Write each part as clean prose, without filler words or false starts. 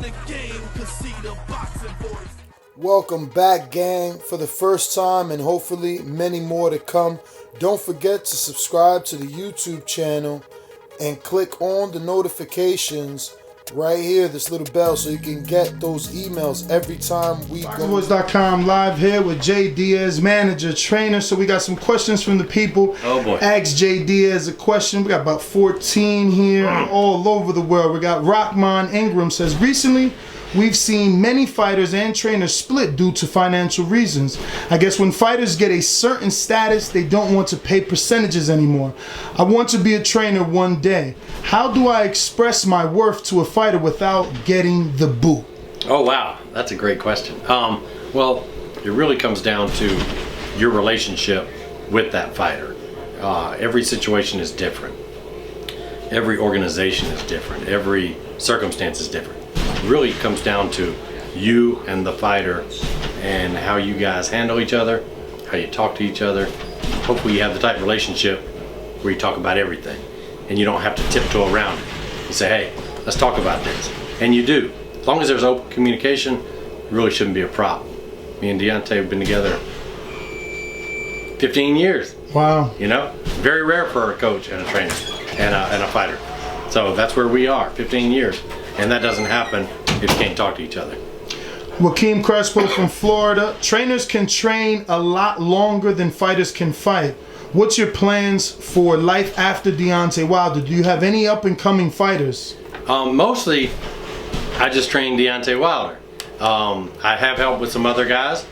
the game, cause see the boxing voice. Welcome back, gang, for the first time and hopefully many more to come. Don't forget to subscribe to the YouTube channel and click on the notifications right here, this little bell, so you can get those emails every time we go. ThaBoxingvoice.com live here with Jay Deas, manager, trainer. So we got some questions from the people. Oh boy. Ask Jay Deas a question. We got about 14 here all over the world. We got Rockman Ingram says, recently we've seen many fighters and trainers split due to financial reasons. I guess when fighters get a certain status, they don't want to pay percentages anymore. I want to be a trainer one day. How do I express my worth to a fighter without getting the boot? Oh wow, that's a great question. Well, it really comes down to your relationship with that fighter. Every situation is different. Every organization is different. Every circumstance is different. It really comes down to you and the fighter and how you guys handle each other, how you talk to each other. Hopefully you have the type of relationship where you talk about everything and you don't have to tiptoe around it. You say, hey, let's talk about this. And you do. As long as there's open communication, it really shouldn't be a problem. Me and Deontay have been together 15 years. Wow. You know, very rare for a coach and a trainer and a fighter. So that's where we are, 15 years. And that doesn't happen if you can't talk to each other. Joaquim Crespo from Florida. Trainers can train a lot longer than fighters can fight. What's your plans for life after Deontay Wilder? Do you have any up-and-coming fighters? Mostly, I just trained Deontay Wilder. I have helped with some other guys,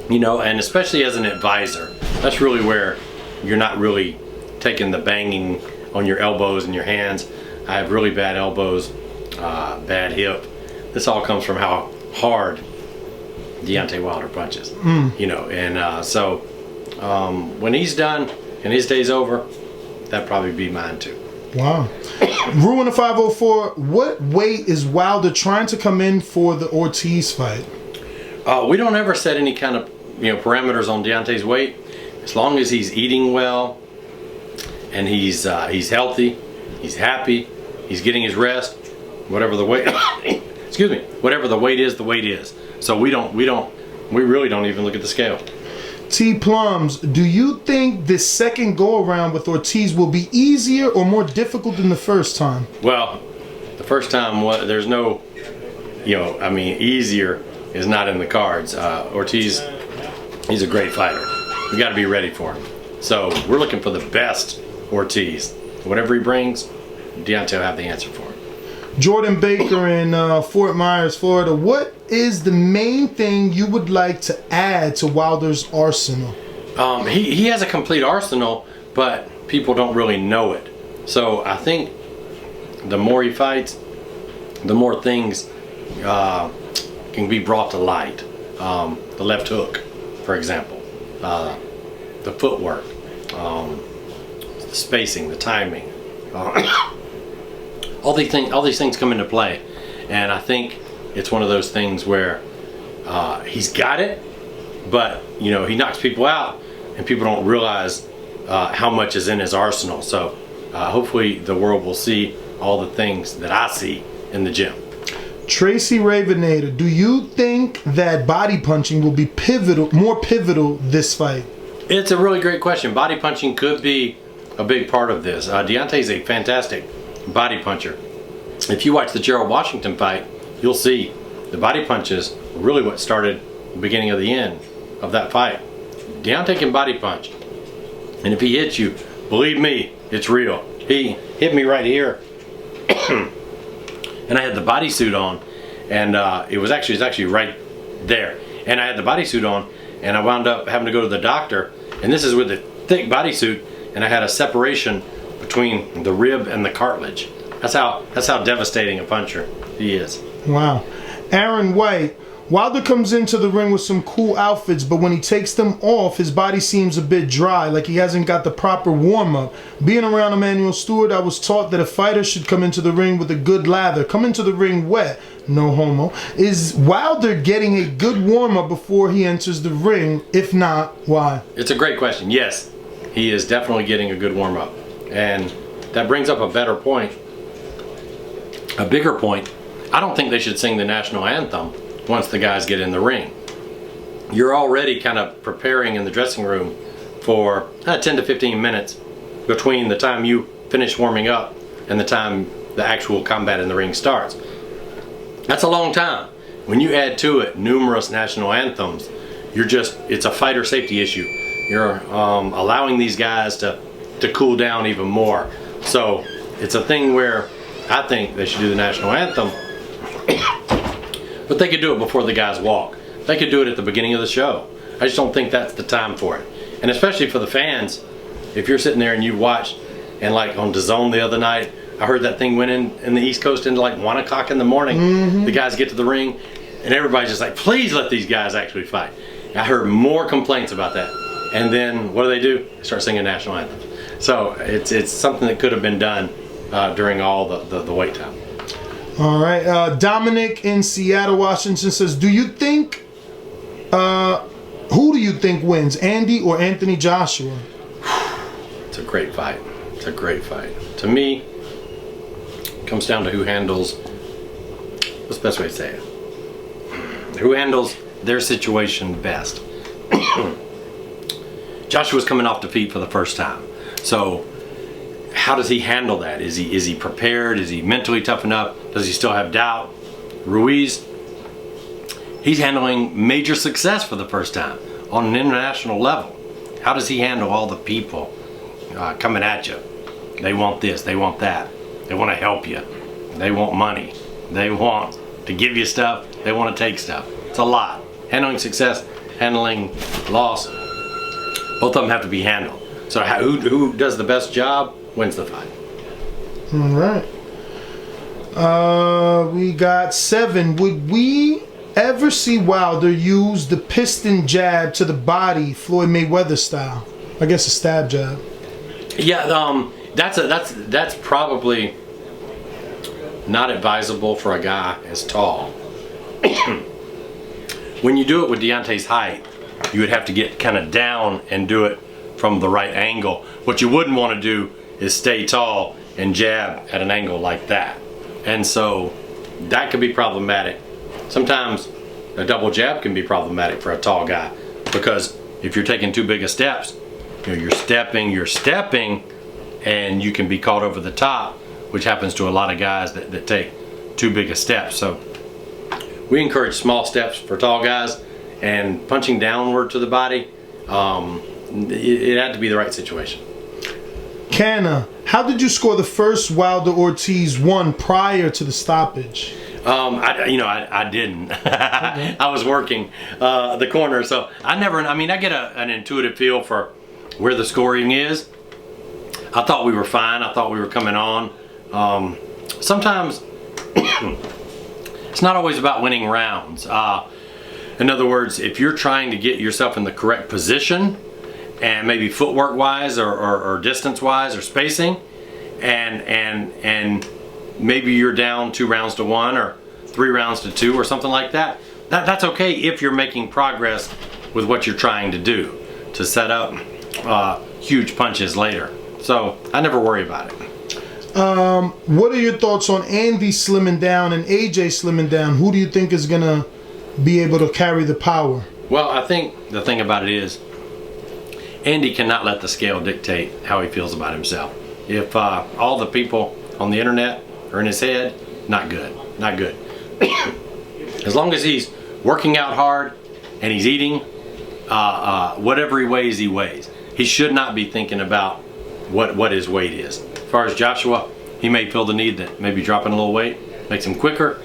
you know, and especially as an advisor. That's really where you're not really taking the banging on your elbows and your hands. I have really bad elbows, bad hip. This all comes from how hard Deontay Wilder punches, you know, and so when he's done and his day's over, that'd probably be mine too. Wow. Ruin the 504, what weight is Wilder trying to come in for the Ortiz fight? We don't ever set any kind of, you know, parameters on Deontay's weight. As long as he's eating well and he's healthy, he's happy, he's getting his rest, whatever the weight excuse me, whatever the weight is, the weight is. So we really don't even look at the scale. T Plums, do you think this second go around with Ortiz will be easier or more difficult than the first time? Well, the first time, there's no, you know, I mean, easier is not in the cards. Ortiz, he's a great fighter. We got to be ready for him. So we're looking for the best Ortiz. Whatever he brings, Deontay will have the answer for him. Jordan Baker in Fort Myers, Florida. What is the main thing you would like to add to Wilder's arsenal? He has a complete arsenal, but people don't really know it. So I think the more he fights, the more things can be brought to light. The left hook, for example, the footwork, the spacing, the timing. All these things come into play, and I think it's one of those things where he's got it, but you know, he knocks people out, and people don't realize how much is in his arsenal. So hopefully the world will see all the things that I see in the gym. Tracy Ravenator, do you think that body punching will be more pivotal this fight? It's a really great question. Body punching could be a big part of this. Deontay's a fantastic body puncher. If you watch the Gerald Washington fight, you'll see the body punches were really what started the beginning of the end of that fight. Deontay can body punch, and if he hits you, believe me, it's real. He hit me right here, and I had the bodysuit on, and it was actually right there, and I had the bodysuit on, and I wound up having to go to the doctor, and this is with a thick bodysuit, and I had a separation between the rib and the cartilage. That's how devastating a puncher he is. Wow. Aaron White, Wilder comes into the ring with some cool outfits, but when he takes them off, his body seems a bit dry, like he hasn't got the proper warm-up. Being around Emmanuel Stewart, I was taught that a fighter should come into the ring with a good lather. Come into the ring wet. No homo. Is Wilder getting a good warm-up before he enters the ring? If not, why? It's a great question. Yes, he is definitely getting a good warm-up. And that brings up a better point, a bigger point, I don't think they should sing the national anthem once the guys get in the ring. You're already kind of preparing in the dressing room for 10 to 15 minutes between the time you finish warming up and the time the actual combat in the ring starts. That's a long time. When you add to it numerous national anthems, it's a fighter safety issue. You're allowing these guys to cool down even more. So it's a thing where I think they should do the national anthem, but they could do it before the guys walk. They could do it at the beginning of the show. I just don't think that's the time for it. And especially for the fans, if you're sitting there and you watch, and like on Dazn the other night, I heard that thing went in the East Coast into like 1 o'clock in the morning. Mm-hmm. The guys get to the ring, and everybody's just like, please let these guys actually fight. I heard more complaints about that. And then what do? They start singing national anthems. So it's something that could have been done during all the wait time. All right. Dominic in Seattle, Washington says, who do you think wins, Andy or Anthony Joshua? It's a great fight. It's a great fight. To me, it comes down to who handles, what's the best way to say it? Who handles their situation best. Joshua's coming off defeat for the first time. So how does he handle that? Is he prepared? Is he mentally tough enough? Does he still have doubt? Ruiz, he's handling major success for the first time on an international level. How does he handle all the people coming at you? They want this, they want that. They want to help you. They want money. They want to give you stuff. They want to take stuff. It's a lot. Handling success, handling loss, both of them have to be handled. So who does the best job wins the fight. All right. We got 7. Would we ever see Wilder use the piston jab to the body, Floyd Mayweather style? I guess a stab jab. Yeah, that's probably not advisable for a guy as tall. When you do it with Deontay's height, you would have to get kind of down and do it from the right angle. What you wouldn't want to do is stay tall and jab at an angle like that. And so that could be problematic. Sometimes a double jab can be problematic for a tall guy, because if you're taking too big of steps, you're stepping, and you can be caught over the top, which happens to a lot of guys that take too big of steps. So we encourage small steps for tall guys, and punching downward to the body, it had to be the right situation. Canna, how did you score the first Wilder Ortiz 1 prior to the stoppage? I didn't. Okay. I was working the corner, so I get an intuitive feel for where the scoring is. I thought we were fine. I thought we were coming on. Sometimes it's not always about winning rounds. In other words, if you're trying to get yourself in the correct position, and maybe footwork wise or distance wise or spacing, and maybe you're down 2 rounds to 1 or 3 rounds to 2 or something like that, that's okay if you're making progress with what you're trying to do to set up huge punches later. So I never worry about it. What are your thoughts on Andy slimming down and AJ slimming down? Who do you think is gonna be able to carry the power? Well, I think the thing about it is, Andy cannot let the scale dictate how he feels about himself. If all the people on the internet are in his head, not good. As long as he's working out hard and he's eating whatever he weighs, he should not be thinking about what his weight is. As far as Joshua, he may feel the need that maybe dropping a little weight makes him quicker.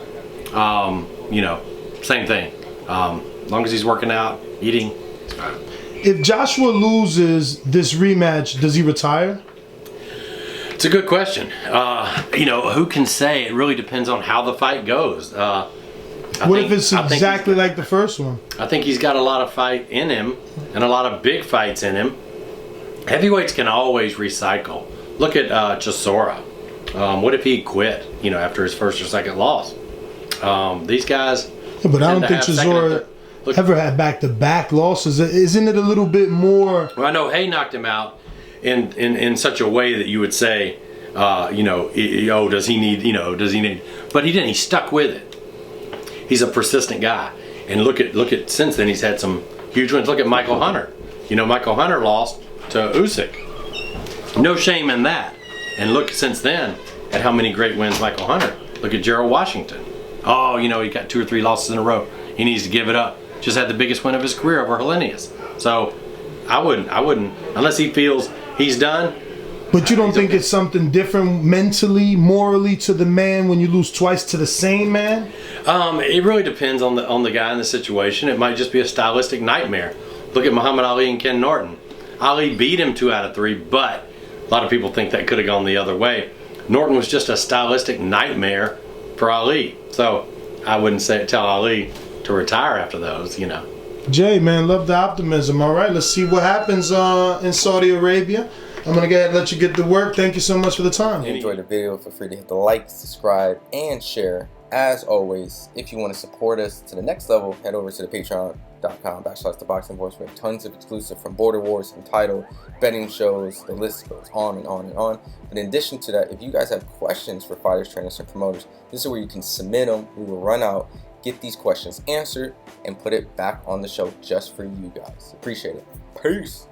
Same thing. As long as he's working out, eating, it's fine. If Joshua loses this rematch, does he retire? It's a good question. Who can say? It really depends on how the fight goes. What if it's exactly like the first one? I think he's got a lot of fight in him and a lot of big fights in him. Heavyweights can always recycle. Look at Chisora. What if he quit, after his first or second loss? These guys... Yeah, but I don't think Chisora ever had back-to-back losses. Isn't it a little bit more... Well, I know Hay knocked him out in such a way that you would say does he need? But he didn't. He stuck with it. He's a persistent guy. And look at since then he's had some huge wins. Look at Michael Hunter. Michael Hunter lost to Usyk. No shame in that. And look since then at how many great wins Michael Hunter. Look at Gerald Washington. Oh, he got 2 or 3 losses in a row. He needs to give it up. Just had the biggest win of his career over Hellenius. So I wouldn't, unless he feels he's done. But you don't think it's something different mentally, morally to the man when you lose twice to the same man? It really depends on the guy and the situation. It might just be a stylistic nightmare. Look at Muhammad Ali and Ken Norton. Ali beat him 2 out of 3, but a lot of people think that could have gone the other way. Norton was just a stylistic nightmare for Ali. So I wouldn't tell Ali to retire after those, Jay, man, love the optimism. All right, let's see what happens in Saudi Arabia. I'm going to go ahead and let you get to work. Thank you so much for the time. If you enjoyed the video, feel free to hit the like, subscribe, and share. As always, if you want to support us to the next level, head over to the patreon.com/ThaBoxingVoice. We have tons of exclusive from Border Wars, entitled betting shows. The list goes on and on and on. But in addition to that, if you guys have questions for fighters, trainers, and promoters, this is where you can submit them. We will run out, get these questions answered, and put it back on the show just for you guys. Appreciate it. Peace.